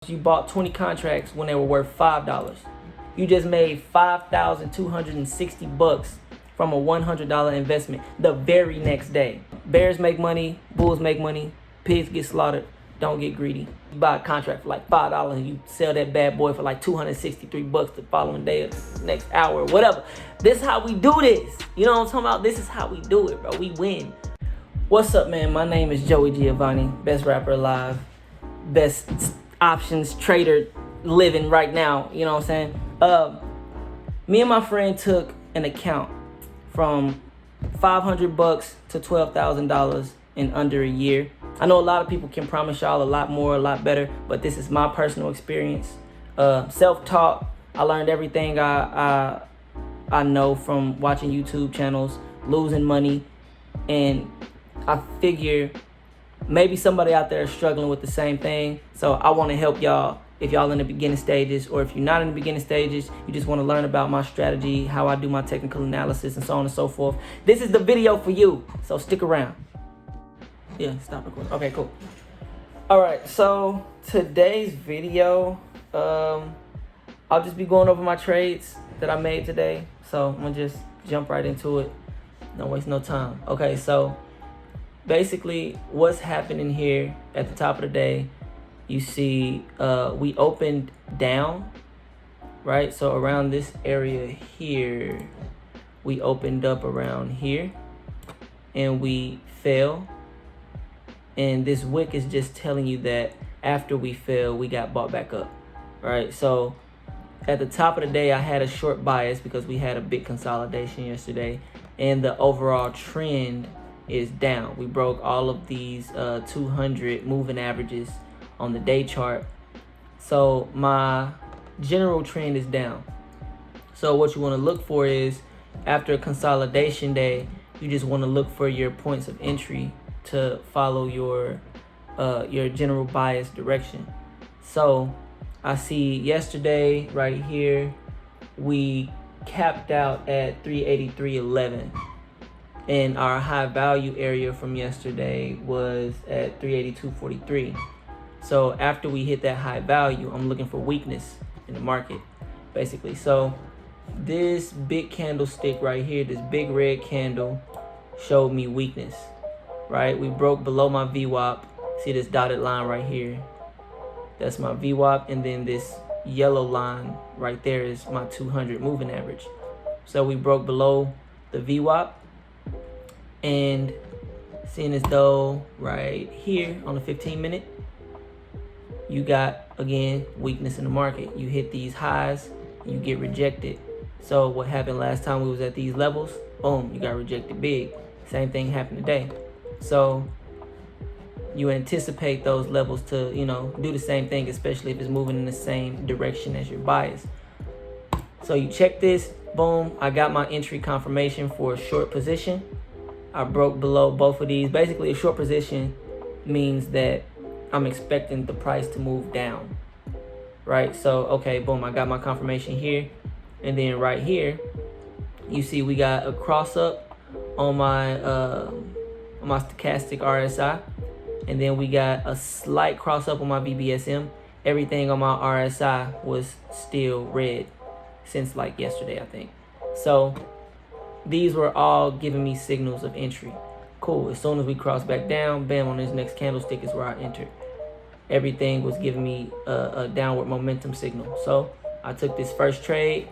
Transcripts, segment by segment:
You bought 20 contracts when they were worth $5. You just made $5,260 from a $100 investment the very next day. Bears make money, bulls make money, pigs get slaughtered. Don't get greedy. You buy a contract for like $5 and you sell that bad boy for like $263 the following day or the next hour or whatever. This is how we do this. You know what I'm talking about? This is how we do it, bro. We win. What's up, man? My name is Joey Giovanni, best rapper alive, best options trader living right now. You know what I'm saying? Me and my friend took an account from $500 to $12,000 in under a year. I know a lot of people can promise y'all a lot more, a lot better, but this is my personal experience. Self-taught. I learned everything I know from watching YouTube channels, losing money, and I figure maybe somebody out there is struggling with the same thing. So I want to help y'all if y'all in the beginning stages, or if you're not in the beginning stages, you just want to learn about my strategy, how I do my technical analysis, and so on and so forth. This is the video for you, so stick around. Yeah, stop recording. Okay, cool. All right, so today's video, I'll just be going over my trades that I made today. So I'm gonna just jump right into it. Don't waste no time. Okay, so basically what's happening here at the top of the day, you see we opened down, right? So around this area here, we opened up around here and we fell. And this wick is just telling you that after we fell, we got bought back up, right? So at the top of the day, I had a short bias because we had a big consolidation yesterday, and the overall trend is down. We broke all of these 200 moving averages on the day chart. So my general trend is down. So what you want to look for is, after a consolidation day, you just want to look for your points of entry to follow your general bias direction. So I see yesterday right here, we capped out at 383.11. And our high value area from yesterday was at 382.43. So after we hit that high value, I'm looking for weakness in the market, basically. So this big candlestick right here, this big red candle, showed me weakness, right? We broke below my VWAP. See this dotted line right here? That's my VWAP, and then this yellow line right there is my 200 moving average. So we broke below the VWAP, and seeing as though right here on the 15-minute, you got, again, weakness in the market. You hit these highs, you get rejected. So what happened last time we was at these levels? Boom, you got rejected big. Same thing happened today. So you anticipate those levels to, do the same thing, especially if it's moving in the same direction as your bias. So you check this, boom, I got my entry confirmation for a short position. I broke below both of these. Basically, a short position means that I'm expecting the price to move down, right? So, okay, boom, I got my confirmation here. And then right here, you see we got a cross up on my stochastic RSI. And then we got a slight cross up on my VBSM. Everything on my RSI was still red since like yesterday, I think. So these were all giving me signals of entry. Cool. As soon as we cross back down, bam, on this next candlestick is where I entered. Everything was giving me a downward momentum signal. So I took this first trade.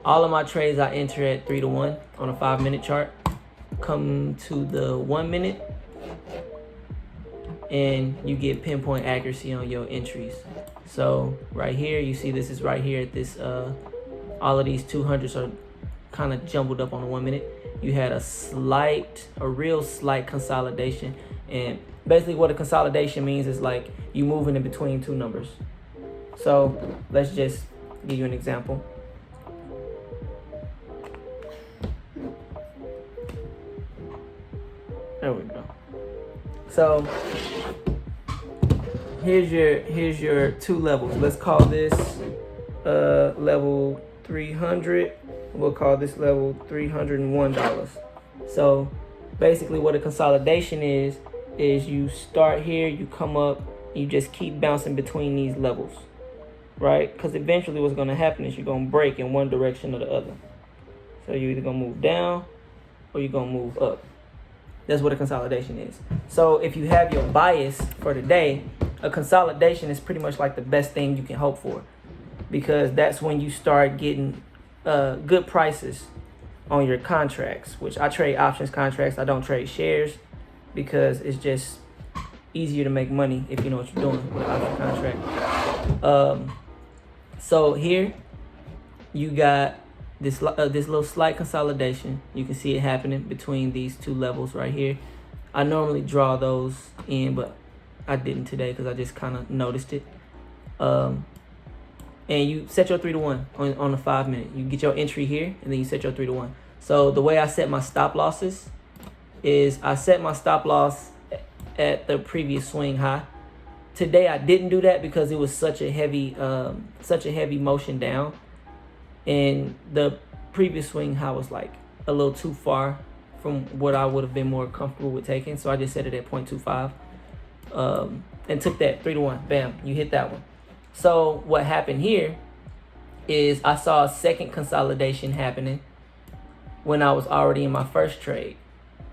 All of my trades I enter at 3-to-1 on a 5-minute chart. Come to the 1 minute, and you get pinpoint accuracy on your entries. So right here, you see this is right here at this, all of these 200s are kind of jumbled up on the 1 minute. You had a real slight consolidation. And basically what a consolidation means is like you moving in between two numbers. So let's just give you an example. There we go. So here's your two levels. Let's call this level 300. We'll call this level $301. So basically what a consolidation is you start here, you come up, you just keep bouncing between these levels. right? Because eventually what's going to happen is you're going to break in one direction or the other. So you're either going to move down or you're going to move up. That's what a consolidation is. So if you have your bias for the day, a consolidation is pretty much like the best thing you can hope for, because that's when you start getting good prices on your contracts, which I trade options contracts. I don't trade shares because it's just easier to make money if you know what you're doing with an option contract. So here you got this little slight consolidation. You can see it happening between these two levels right here. I normally draw those in, but I didn't today because I just kind of noticed it. And you set your 3 to 1 on the 5 minute. You get your entry here, and then you set your 3 to 1. So the way I set my stop losses is I set my stop loss at the previous swing high. Today I didn't do that because it was such a heavy motion down, and the previous swing high was like a little too far from what I would have been more comfortable with taking. So I just set it at 0.25 and took that 3 to 1. Bam, you hit that one. So what happened here is I saw a second consolidation happening when I was already in my first trade.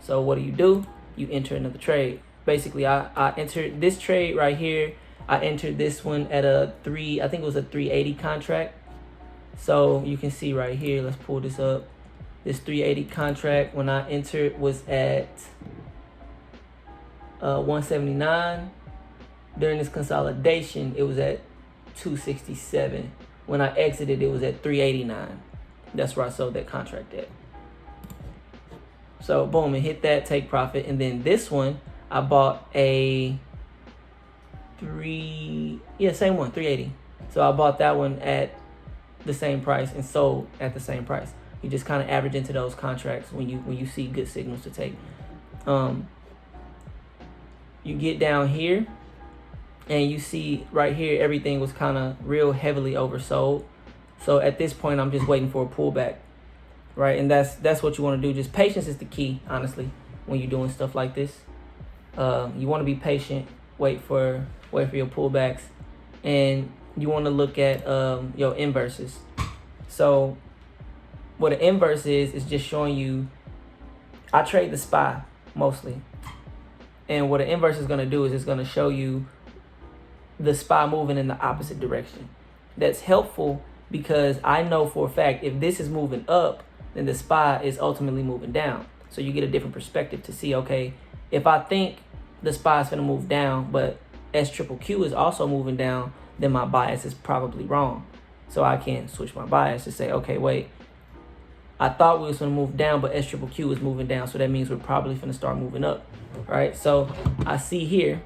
So what do? You enter another trade. Basically, I entered this trade right here. I entered this one at I think it was a 380 contract. So you can see right here, let's pull this up. This 380 contract, when I entered, was at 179. During this consolidation, it was at 267. When I exited, it was at 389. That's where I sold that contract at. So boom, and hit that, take profit. And then this one, I bought a same one, 380. So I bought that one at the same price and sold at the same price. You just kind of average into those contracts when you see good signals to take. You get down here and you see right here everything was kind of real heavily oversold. So at this point I'm just waiting for a pullback, right? And that's what you want to do. Just patience is the key, honestly, when you're doing stuff like this. You want to be patient, wait for your pullbacks, and you want to look at your inverses. So what an inverse is just showing you, I trade the SPY mostly, and what an inverse is going to do is it's going to show you the SPY moving in the opposite direction. That's helpful because I know for a fact if this is moving up, then the SPY is ultimately moving down. So you get a different perspective to see, okay, if I think the SPY is going to move down, but SQQQ is also moving down, then my bias is probably wrong. So I can switch my bias to say, okay, wait, I thought we was going to move down, but SQQQ is moving down. So that means we're probably going to start moving up, right? So I see here,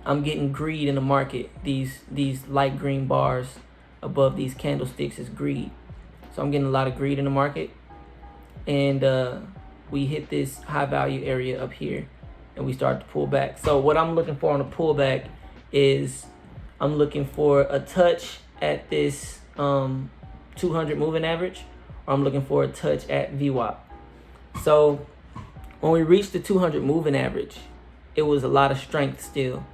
I'm getting greed in the market. These light green bars above these candlesticks is greed. So I'm getting a lot of greed in the market. And we hit this high value area up here and we start to pull back. So what I'm looking for on a pullback is I'm looking for a touch at this 200 moving average, or I'm looking for a touch at VWAP. So when we reached the 200 moving average, it was a lot of strength still.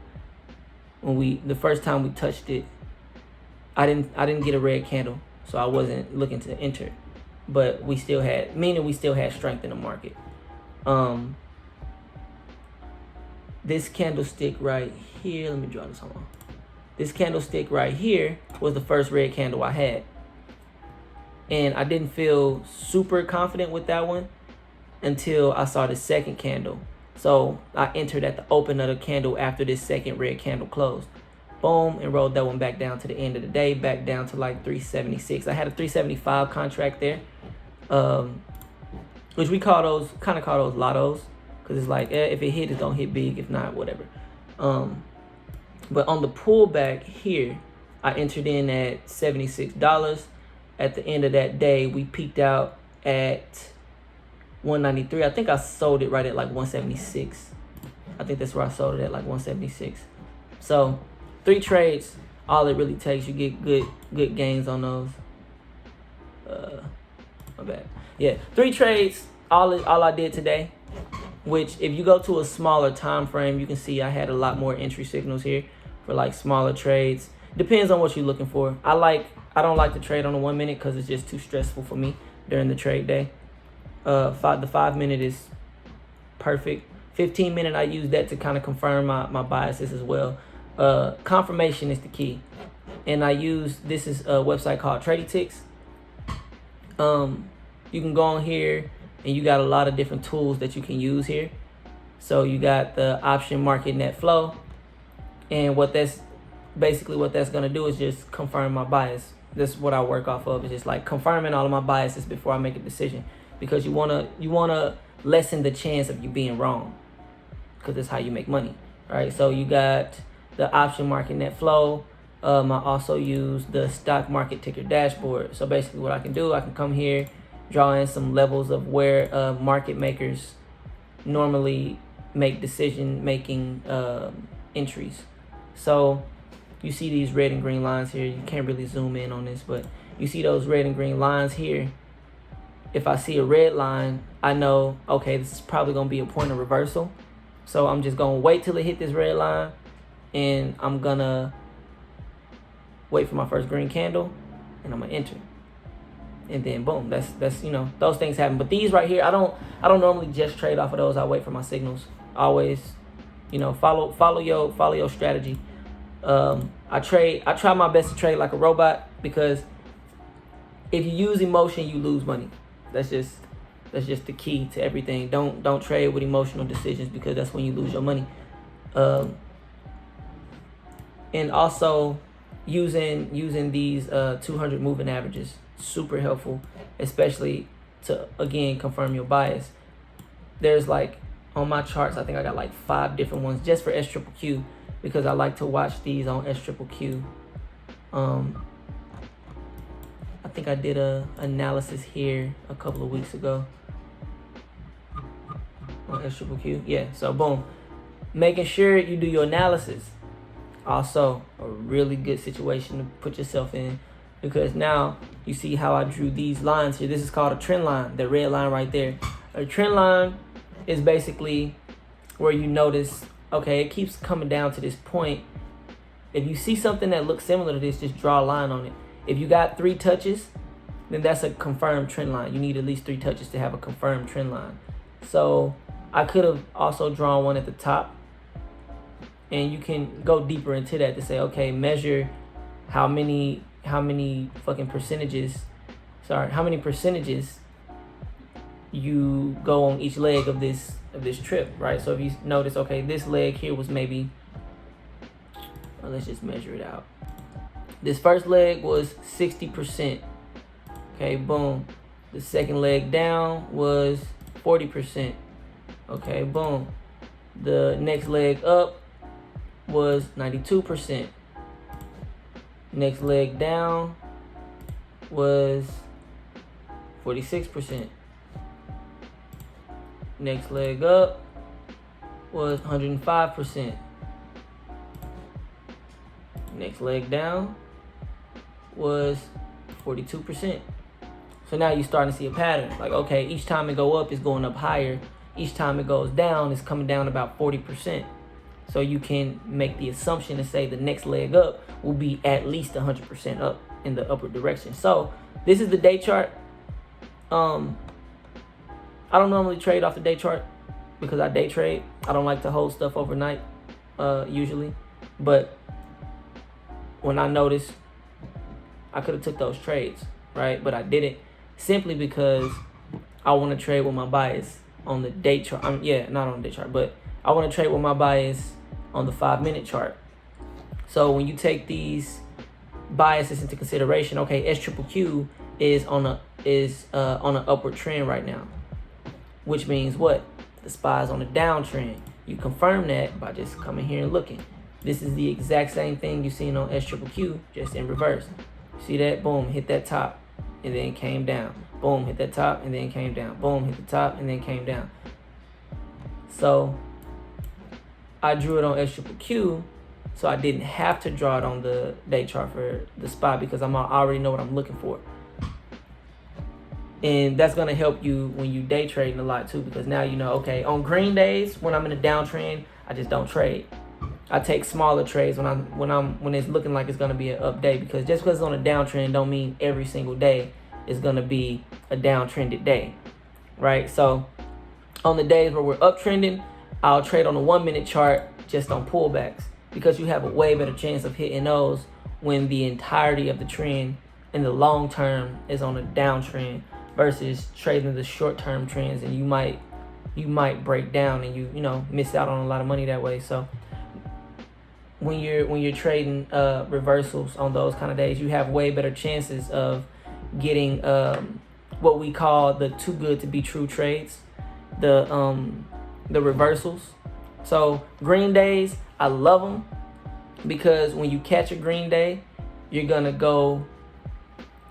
The first time we touched it, I didn't get a red candle, so I wasn't looking to enter. But we still had strength in the market. This candlestick right here, let me draw this on. This candlestick right here was the first red candle I had. And I didn't feel super confident with that one until I saw the second candle. So I entered at the open of the candle after this second red candle closed. Boom, and rolled that one back down to the end of the day, back down to like 376. I had a 375 contract there, which we kind of call those lottos, because it's like, if it hit, it don't hit big. If not, whatever. But on the pullback here, I entered in at $76. At the end of that day, we peaked out at 193. I think I sold it right at like 176. I think that's where I sold it at, like 176. So 3 trades, all it really takes. You get good gains on those. My bad. Yeah, 3 trades, all I did today. Which, if you go to a smaller time frame, you can see I had a lot more entry signals here for like smaller trades. Depends on what you're looking for. I don't like to trade on the 1 minute because it's just too stressful for me during the trade day. The 5 minute is perfect. 15 minute, I use that to kind of confirm my biases as well. Confirmation is the key. And this is a website called TradyTix. You can go on here and you got a lot of different tools that you can use here. So you got the option market net flow. And what that's gonna do is just confirm my bias. That's what I work off of. It's just like confirming all of my biases before I make a decision. Because you wanna lessen the chance of you being wrong. Because that's how you make money. Right? So you got the option market net flow. I also use the stock market ticker dashboard. So basically what I can do, I can come here, draw in some levels of where market makers normally make decision-making entries. So you see these red and green lines here. You can't really zoom in on this, but you see those red and green lines here. If I see a red line, I know, okay, this is probably going to be a point of reversal. So I'm just going to wait till it hit this red line, and I'm going to wait for my first green candle, and I'm going to enter. And then boom, that's those things happen. But these right here, I don't normally just trade off of those. I wait for my signals. Always, follow your strategy. I try my best to trade like a robot, because if you use emotion, you lose money. That's just the key to everything. Don't trade with emotional decisions, because that's when you lose your money. And also using these 200 moving averages, super helpful, especially to, again, confirm your bias. There's like, on my charts, I think I got like 5 different ones just for SQQQ, because I like to watch these on SQQQ. I think I did a analysis here a couple of weeks ago on SQQQ. Yeah, so boom. Making sure you do your analysis. Also, a really good situation to put yourself in, because now you see how I drew these lines here. This is called a trend line, the red line right there. A trend line is basically where you notice, okay, it keeps coming down to this point. If you see something that looks similar to this, just draw a line on it. If you got 3 touches, then that's a confirmed trend line. You need at least 3 touches to have a confirmed trend line. So I could have also drawn one at the top, and you can go deeper into that to say, okay, measure how many percentages you go on each leg of this trip, right? So if you notice, okay, this leg here was maybe, well, let's just measure it out. This first leg was 60%. Okay, boom. The second leg down was 40%. Okay, boom. The next leg up was 92%. Next leg down was 46%. Next leg up was 105%. Next leg down was 42%. So now you're starting to see a pattern. Like, okay, each time it go up, it's going up higher. Each time it goes down, it's coming down about 40%. So you can make the assumption to say the next leg up will be at least 100% up in the upward direction. So this is the day chart. I don't normally trade off the day chart because I day trade. I don't like to hold stuff overnight, usually. But when I noticed, I could have took those trades, right? But I didn't, simply because I want to trade with my bias on the day chart. Not on the day chart, but I want to trade with my bias on the 5-minute chart. So when you take these biases into consideration, okay, SQQQ is on an upward trend right now, which means what? The SPY is on a downtrend. You confirm that by just coming here and looking. This is the exact same thing you're seeing on SQQQ, just in reverse. See that? Boom, hit that top, and then came down. Boom, hit that top, and then came down. Boom, hit the top, and then came down. So I drew it on SQQQ, so I didn't have to draw it on the day chart for the SPY, because I already know what I'm looking for. And that's going to help you when you day trading a lot too, because now you know, okay, on green days when I'm in a downtrend, I just don't trade. I take smaller trades when it's looking like it's gonna be an up day, because just because it's on a downtrend don't mean every single day is gonna be a downtrended day, right? So on the days where we're uptrending, I'll trade on a 1 minute chart just on pullbacks, because you have a way better chance of hitting those when the entirety of the trend in the long term is on a downtrend versus trading the short term trends, and you might break down and you miss out on a lot of money that way. So when you're trading reversals on those kind of days, you have way better chances of getting what we call the too good to be true trades, the reversals. So green days, I love them, because when you catch a green day, you're gonna go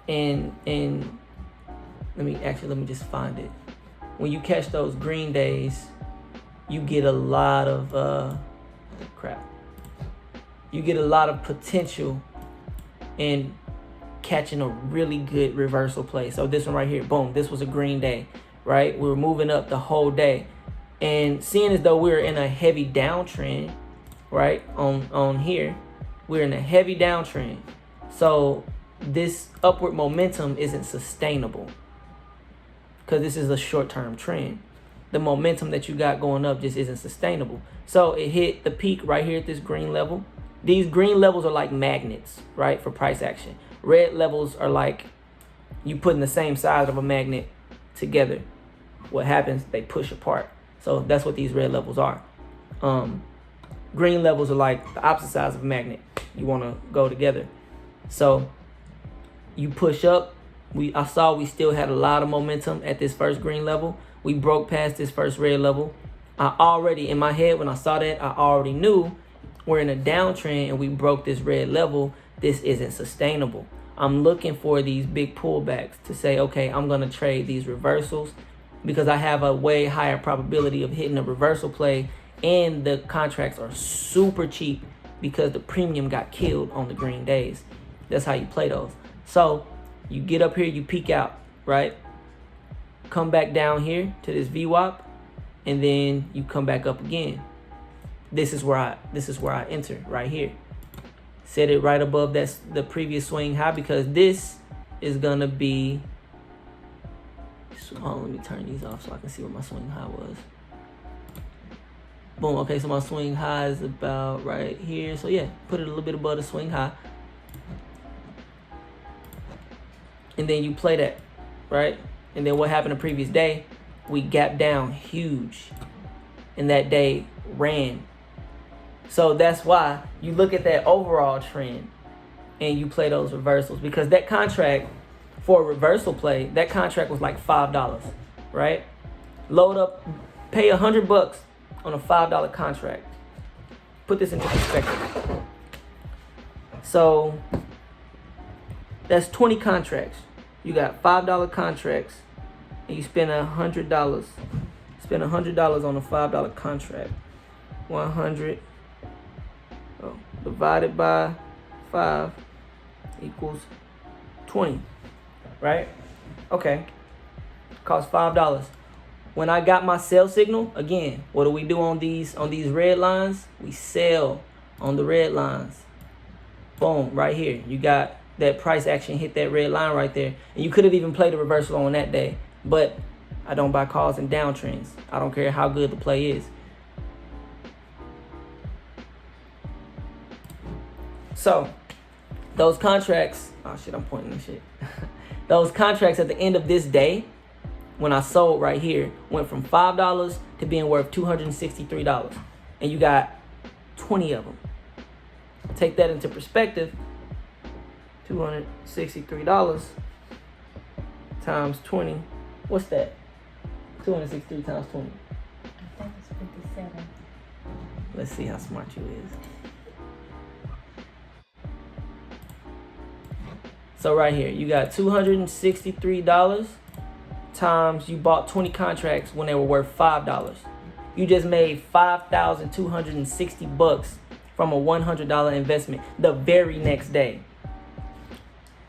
and let me just find it. When you catch those green days, you get a lot of you get a lot of potential in catching a really good reversal play. So this one right here, boom, this was a green day, right? We were moving up the whole day, and seeing as though we're in a heavy downtrend, right? On here, we're in a heavy downtrend. So this upward momentum isn't sustainable, because this is a short-term trend. The momentum that you got going up just isn't sustainable. So it hit the peak right here at this green level. These green levels are like magnets, right, for price action. Red levels are like you putting the same size of a magnet together. What happens? They push apart. So that's what these red levels are. Green levels are like the opposite size of a magnet. You want to go together. So you push up. I saw we still had a lot of momentum at this first green level. We broke past this first red level. I already, in my head, when I saw that, I already knew we're in a downtrend and we broke this red level. This isn't sustainable. I'm looking for these big pullbacks to say, okay, I'm going to trade these reversals, because I have a way higher probability of hitting a reversal play, and the contracts are super cheap because the premium got killed on the green days. That's how you play those. So you get up here, you peek out, right? Come back down here to this VWAP, and then you come back up again. This is where I enter right here. Set it right above the previous swing high, because this is gonna be. Let me turn these off so I can see where my swing high was. Boom. Okay, so my swing high is about right here. So yeah, put it a little bit above the swing high, and then you play that, right? And then what happened the previous day? We gapped down huge, and that day ran. So that's why you look at that overall trend and you play those reversals, because that contract for a reversal play, that contract was like $5, right? Load up, pay $100 on a $5 contract. Put this into perspective. So that's 20 contracts. You got $5 contracts, and you spend $100. Spend $100 on a $5 contract. 100 divided by 5 equals 20, right? Okay, cost $5. When I got my sell signal, again, what do we do on these red lines? We sell on the red lines. Boom, right here. You got that price action hit that red line right there. And you could have even played a reversal on that day, but I don't buy calls in downtrends. I don't care how good the play is. So those contracts, oh shit, I'm pointing this shit. Those contracts at the end of this day, when I sold right here, went from $5 to being worth $263. And you got 20 of them. Take that into perspective. $263 times 20. What's that? 263 times 20. I think it's 57. Let's see how smart you is. So right here, you got $263 times you bought 20 contracts when they were worth $5. You just made $5,260 from a $100 investment the very next day.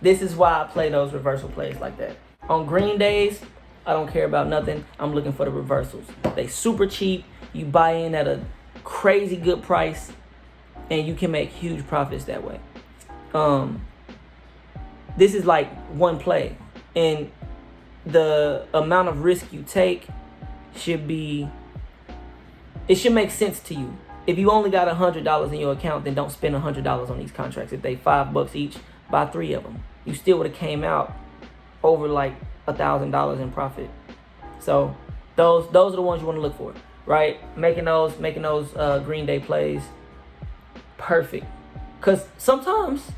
This is why I play those reversal plays like that. On green days, I don't care about nothing. I'm looking for the reversals. They super cheap. You buy in at a crazy good price, and you can make huge profits that way. This is like one play, and the amount of risk you take should make sense to you. If you only got $100 in your account, then don't spend $100 on these contracts. If they $5 each, buy 3 of them. You still would have came out over like $1,000 in profit. So those are the ones you want to look for, right? Making those Green Day plays perfect. Because sometimes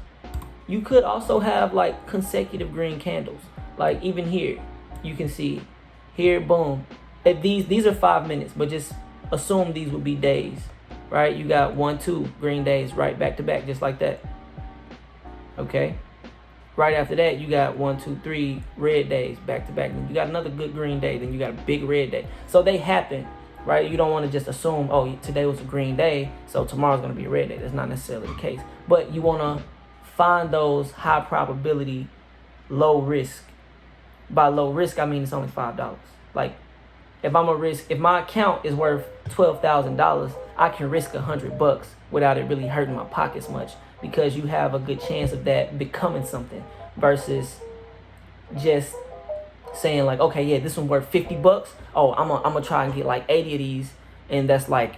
you could also have like consecutive green candles. Like even here, you can see here, boom. If these are 5 minutes, but just assume these would be days, right? You got 1, 2 green days right back to back, just like that. Okay. Right after that, you got 1, 2, 3 red days back to back. Then you got another good green day. Then you got a big red day. So they happen, right? You don't want to just assume, oh, today was a green day, so tomorrow's going to be a red day. That's not necessarily the case. But you want to find those high probability, low risk. By low risk, I mean it's only $5. Like if my account is worth $12,000, I can risk $100 without it really hurting my pockets much, because you have a good chance of that becoming something, versus just saying like, okay, yeah, this one's worth $50. Oh, I'm gonna try and get like 80 of these, and that's like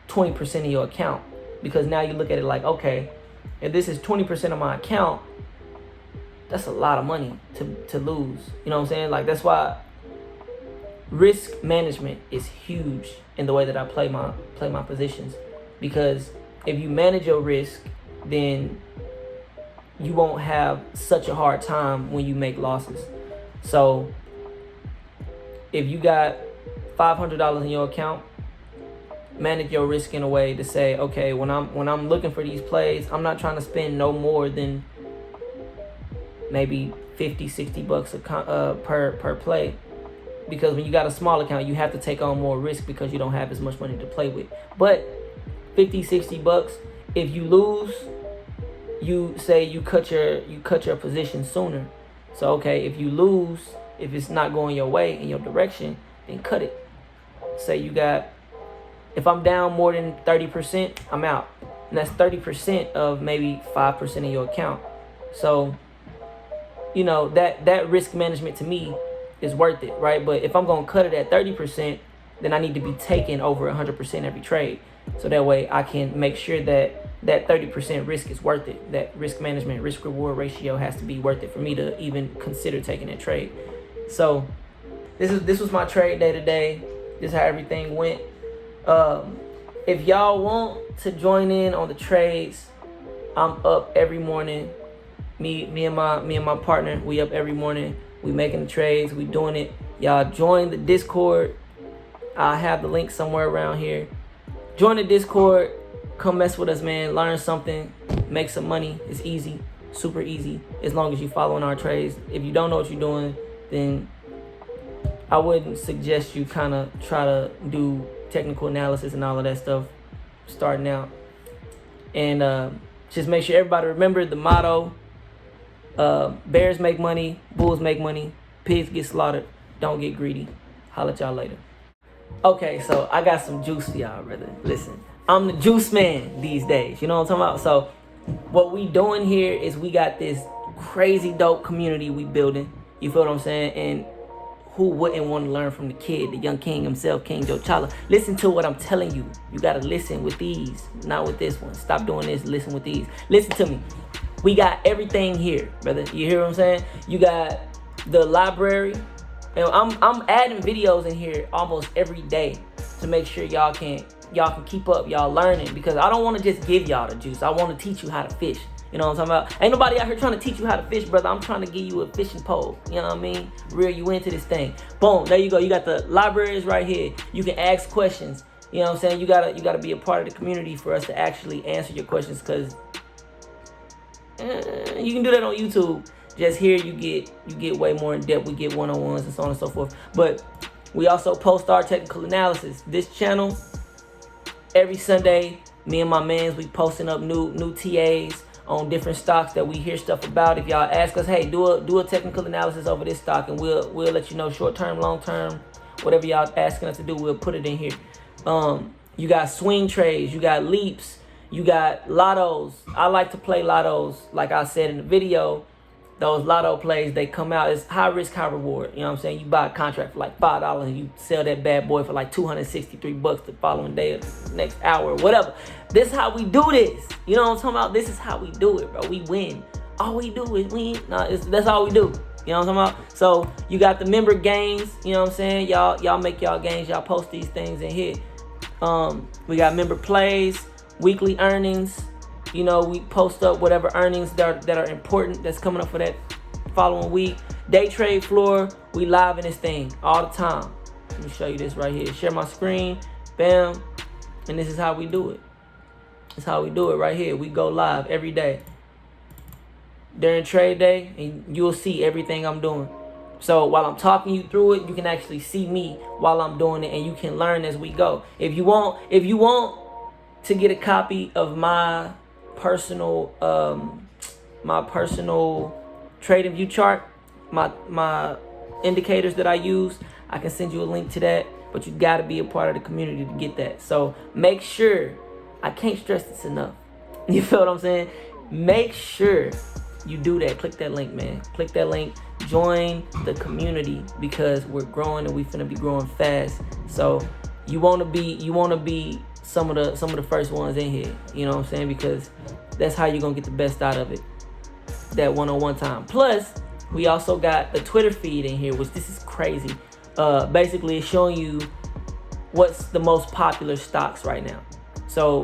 20% of your account. Because now you look at it like, okay, if this is 20% of my account, that's a lot of money to lose. You know what I'm saying? Like that's why risk management is huge in the way that I play my positions. Because if you manage your risk, then you won't have such a hard time when you make losses. So if you got $500 in your account, manage your risk in a way to say, okay, when I'm looking for these plays, I'm not trying to spend no more than maybe $50-$60 per play. Because when you got a small account, you have to take on more risk because you don't have as much money to play with. But $50-$60, if you lose, you say you cut your position sooner. So okay, if you lose, if it's not going your way in your direction, then cut it. Say if I'm down more than 30%, I'm out. And that's 30% of maybe 5% of your account. So, you know, that risk management to me is worth it, right? But if I'm going to cut it at 30%, then I need to be taking over 100% every trade. So that way I can make sure that 30% risk is worth it. That risk management, risk reward ratio has to be worth it for me to even consider taking that trade. So this was my trade day today. This is how everything went. If y'all want to join in on the trades, I'm up every morning. Me and my partner, we up every morning. We making the trades, we doing it. Y'all join the Discord. I have the link somewhere around here. Join the Discord. Come mess with us, man. Learn something. Make some money. It's easy. Super easy. As long as you following our trades. If you don't know what you're doing, then I wouldn't suggest you kind of try to do technical analysis and all of that stuff starting out. And just make sure everybody remember the motto. Bears make money, bulls make money, pigs get slaughtered, don't get greedy. Holla at y'all later. Okay, so I got some juice for y'all, brother. Listen, I'm the juice man these days. You know what I'm talking about? So what we doing here is we got this crazy dope community we building. You feel what I'm saying? And who wouldn't want to learn from the kid, the young king himself, King J'Challa? Listen to what I'm telling you. You got to listen with these, not with this one. Stop doing this, listen with these. Listen to me. We got everything here, brother. You hear what I'm saying? You got the library. And I'm adding videos in here almost every day to make sure y'all can keep up, y'all learning, because I don't want to just give y'all the juice. I want to teach you how to fish. You know what I'm talking about? Ain't nobody out here trying to teach you how to fish, brother. I'm trying to give you a fishing pole. You know what I mean? Reel you into this thing. Boom, there you go. You got the libraries right here. You can ask questions. You know what I'm saying? You gotta be a part of the community for us to actually answer your questions, because you can do that on YouTube. Just here you get way more in depth. We get one-on-ones and so on and so forth. But we also post our technical analysis. This channel, every Sunday, me and my mans, we posting up new TAs on different stocks that we hear stuff about. If y'all ask us, hey, do a technical analysis over this stock, and we'll let you know short term, long term, whatever y'all asking us to do, we'll put it in here. You got swing trades, you got leaps, You got lottos. I like to play lottos. Like I said in the video, those lotto plays, they come out, it's high risk, high reward. You know what I'm saying? You buy a contract for like $5 and you sell that bad boy for like $263 the following day or the next hour or whatever. This is how we do this. You know what I'm talking about? This is how we do it, bro. We win. All we do is win. That's all we do. You know what I'm talking about? So you got the member gains. You know what I'm saying? Y'all make y'all gains. Y'all post these things in here. We got member plays, weekly earnings. You know, we post up whatever earnings that are important that's coming up for that following week. Day trade floor, we live in this thing all the time. Let me show you this right here. Share my screen, bam, and this is how we do it. This is how we do it right here. We go live every day during trade day, and you'll see everything I'm doing. So while I'm talking you through it, you can actually see me while I'm doing it, and you can learn as we go. If you want to get a copy of my personal trading view chart, my indicators that I use, I can send you a link to that, but you got to be a part of the community to get that. So make sure, I can't stress this enough, you feel what I'm saying? Make sure you do that. Click that link, man. Click that link, join the community, because we're growing and we finna be growing fast. So you want to be some of the first ones in here, you know what I'm saying? Because that's how you're gonna get the best out of it, that one-on-one time. Plus, we also got the Twitter feed in here, which this is crazy. Basically, it's showing you what's the most popular stocks right now. So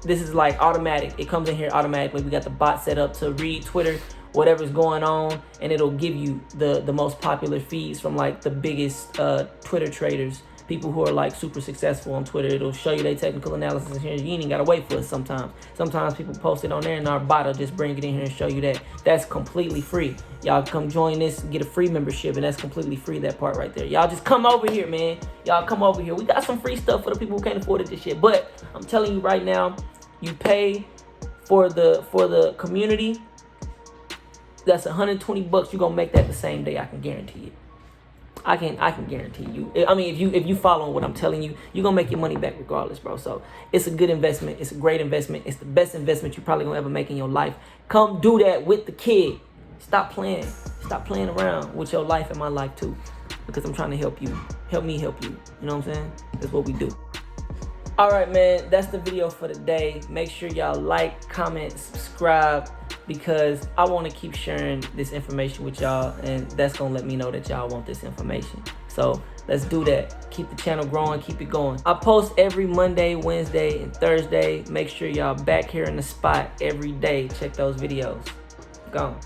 this is like automatic. It comes in here automatically. We got the bot set up to read Twitter, whatever's going on, and it'll give you the most popular feeds from like the biggest Twitter traders, people who are like super successful on Twitter. It'll show you their technical analysis here. You ain't even gotta wait for it sometimes. Sometimes people post it on there and our bot will just bring it in here and show you that. That's completely free. Y'all come join this, get a free membership, and that's completely free, that part right there. Y'all just come over here, man. Y'all come over here. We got some free stuff for the people who can't afford it, this shit. But I'm telling you right now, you pay for the community, that's $120. You're gonna make that the same day. I can guarantee it. I can guarantee you. I mean, if you follow what I'm telling you, you're gonna make your money back regardless, bro. So it's a good investment. It's a great investment. It's the best investment you're probably gonna ever make in your life. Come do that with the kid. Stop playing. Stop playing around with your life and my life too, because I'm trying to help you. Help me help you. You know what I'm saying? That's what we do. All right, man. That's the video for today. Make sure y'all like, comment, subscribe, because I want to keep sharing this information with y'all, and that's gonna let me know that y'all want this information. So let's do that. Keep the channel growing, keep it going. I post every Monday, Wednesday, and Thursday. Make sure y'all back here in the spot every day. Check those videos. Gone.